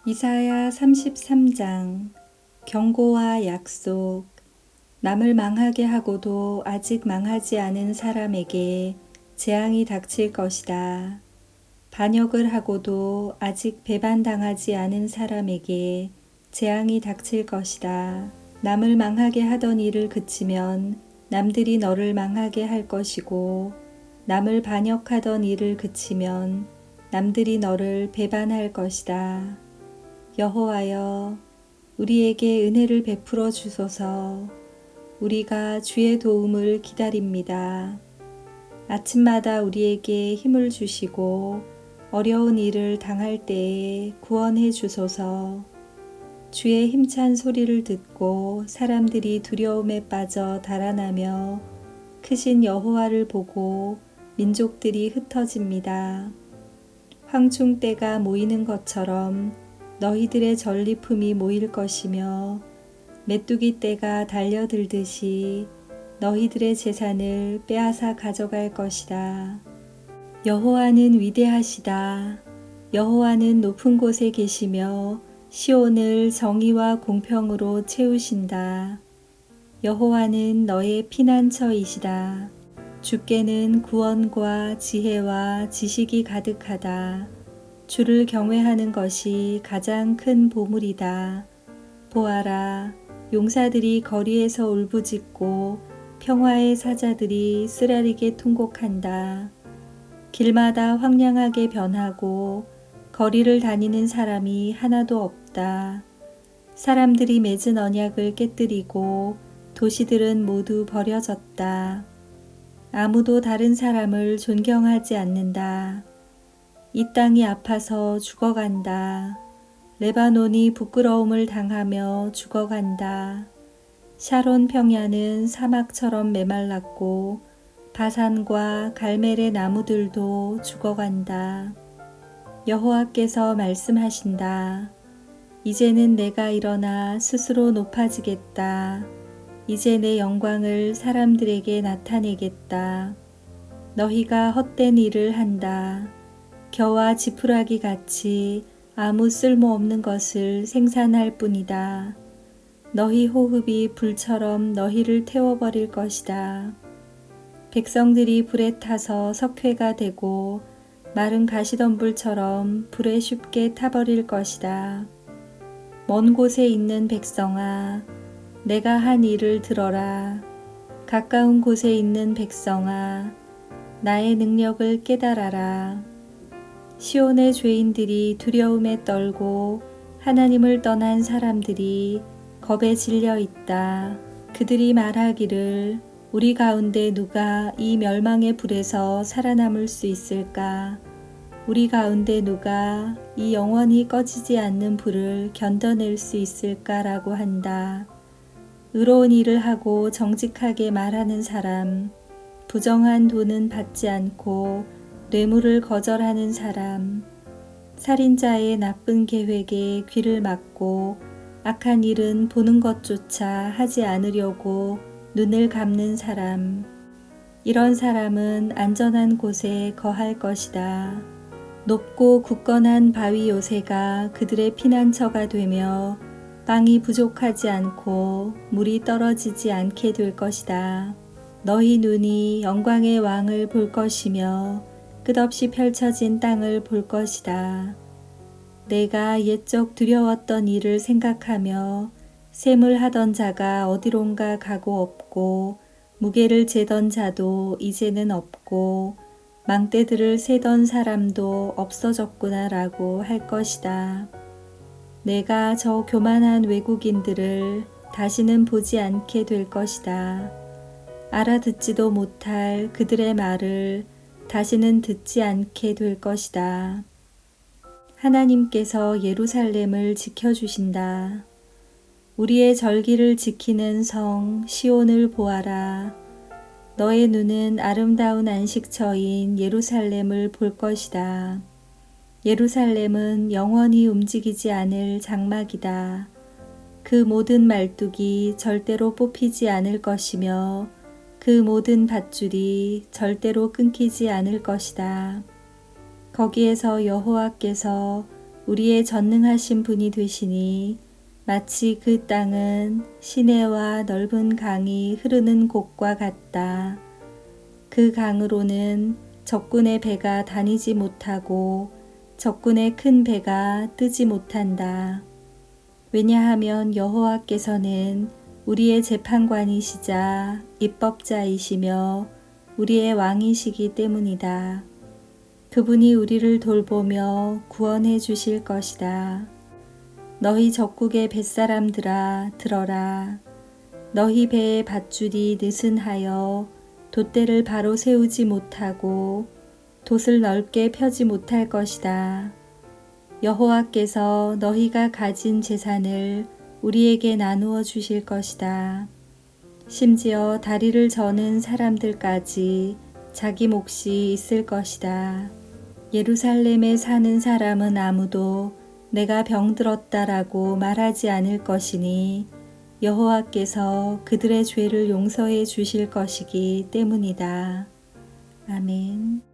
이사야 33장 경고와 약속. 남을 망하게 하고도 아직 망하지 않은 사람에게 재앙이 닥칠 것이다. 반역을 하고도 아직 배반당하지 않은 사람에게 재앙이 닥칠 것이다. 남을 망하게 하던 일을 그치면 남들이 너를 망하게 할 것이고, 남을 반역하던 일을 그치면 남들이 너를 배반할 것이다. 여호와여, 우리에게 은혜를 베풀어 주소서. 우리가 주의 도움을 기다립니다. 아침마다 우리에게 힘을 주시고 어려운 일을 당할 때에 구원해 주소서. 주의 힘찬 소리를 듣고 사람들이 두려움에 빠져 달아나며 크신 여호와를 보고 민족들이 흩어집니다. 황충대가 모이는 것처럼 너희들의 전리품이 모일 것이며, 메뚜기 떼가 달려들듯이 너희들의 재산을 빼앗아 가져갈 것이다. 여호와는 위대하시다. 여호와는 높은 곳에 계시며 시온을 정의와 공평으로 채우신다. 여호와는 너의 피난처이시다. 주께는 구원과 지혜와 지식이 가득하다. 주를 경외하는 것이 가장 큰 보물이다. 보아라, 용사들이 거리에서 울부짖고 평화의 사자들이 쓰라리게 통곡한다. 길마다 황량하게 변하고 거리를 다니는 사람이 하나도 없다. 사람들이 맺은 언약을 깨뜨리고 도시들은 모두 버려졌다. 아무도 다른 사람을 존경하지 않는다. 이 땅이 아파서 죽어간다. 레바논이 부끄러움을 당하며 죽어간다. 샤론 평야는 사막처럼 메말랐고 바산과 갈멜의 나무들도 죽어간다. 여호와께서 말씀하신다. 이제는 내가 일어나 스스로 높아지겠다. 이제 내 영광을 사람들에게 나타내겠다. 너희가 헛된 일을 한다. 겨와 지푸라기 같이 아무 쓸모없는 것을 생산할 뿐이다. 너희 호흡이 불처럼 너희를 태워버릴 것이다. 백성들이 불에 타서 석회가 되고 마른 가시덤불처럼 불에 쉽게 타버릴 것이다. 먼 곳에 있는 백성아, 내가 한 일을 들어라. 가까운 곳에 있는 백성아, 나의 능력을 깨달아라. 시온의 죄인들이 두려움에 떨고 하나님을 떠난 사람들이 겁에 질려 있다. 그들이 말하기를, 우리 가운데 누가 이 멸망의 불에서 살아남을 수 있을까? 우리 가운데 누가 이 영원히 꺼지지 않는 불을 견뎌낼 수 있을까라고 한다. 의로운 일을 하고 정직하게 말하는 사람, 부정한 돈은 받지 않고 뇌물을 거절하는 사람, 살인자의 나쁜 계획에 귀를 막고 악한 일은 보는 것조차 하지 않으려고 눈을 감는 사람, 이런 사람은 안전한 곳에 거할 것이다. 높고 굳건한 바위 요새가 그들의 피난처가 되며 빵이 부족하지 않고 물이 떨어지지 않게 될 것이다. 너희 눈이 영광의 왕을 볼 것이며 끝없이 펼쳐진 땅을 볼 것이다. 내가 옛적 두려웠던 일을 생각하며 셈을 자가 어디론가 가고 없고 무게를 재던 자도 이제는 없고 망대들을 세던 사람도 없어졌구나라고 할 것이다. 내가 저 교만한 외국인들을 다시는 보지 않게 될 것이다. 알아듣지도 못할 그들의 말을 다시는 듣지 않게 될 것이다. 하나님께서 예루살렘을 지켜주신다. 우리의 절기를 지키는 성 시온을 보아라. 너의 눈은 아름다운 안식처인 예루살렘을 볼 것이다. 예루살렘은 영원히 움직이지 않을 장막이다. 그 모든 말뚝이 절대로 뽑히지 않을 것이며 그 모든 밧줄이 절대로 끊기지 않을 것이다. 거기에서 여호와께서 우리의 전능하신 분이 되시니 마치 그 땅은 시내와 넓은 강이 흐르는 곳과 같다. 그 강으로는 적군의 배가 다니지 못하고 적군의 큰 배가 뜨지 못한다. 왜냐하면 여호와께서는 우리의 재판관이시자 입법자이시며 우리의 왕이시기 때문이다. 그분이 우리를 돌보며 구원해 주실 것이다. 너희 적국의 뱃사람들아 들어라. 너희 배의 밧줄이 느슨하여 돛대를 바로 세우지 못하고 돛을 넓게 펴지 못할 것이다. 여호와께서 너희가 가진 재산을 우리에게 나누어 주실 것이다. 심지어 다리를 저는 사람들까지 자기 몫이 있을 것이다. 예루살렘에 사는 사람은 아무도 내가 병들었다라고 말하지 않을 것이니 여호와께서 그들의 죄를 용서해 주실 것이기 때문이다. 아멘.